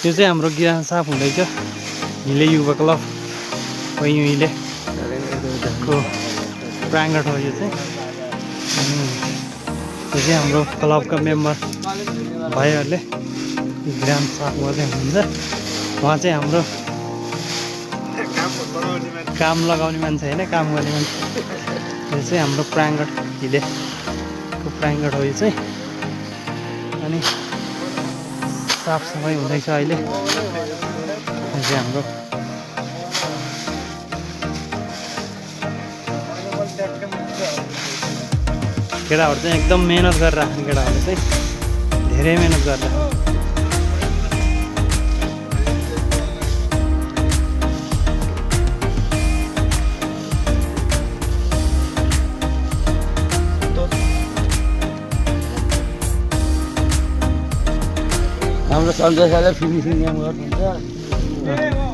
यो चाहिँ हाम्रो गिरान साफ हुँदैछ हिले युवा क्लब हिले को प्राङ्गण हो यो चाहिँ। अनि यो चाहिँ हाम्रो क्लबका मेम्बर भाइहरूले गिरान साफ गर्दै हुनुहुन्छ। उहाँ चाहिँ हाम्रो काम लगाउने मान्छे होइन, काम गर्ने मान्छे। यो चाहिँ हाम्रो प्राङ्गण हिलेको प्राङ्गण हो यो चाहिँ। अनि साफ सफाइ हुँदैछ अहिले। यो चाहिँ हाम्रो केटाहरू चाहिँ एकदम मेहनत गरेर राख्ने केटाहरूले चाहिँ धेरै मेहनत गरेर हाम्रो सन्देशले फिनिसिङ काम गर्नुहुन्छ।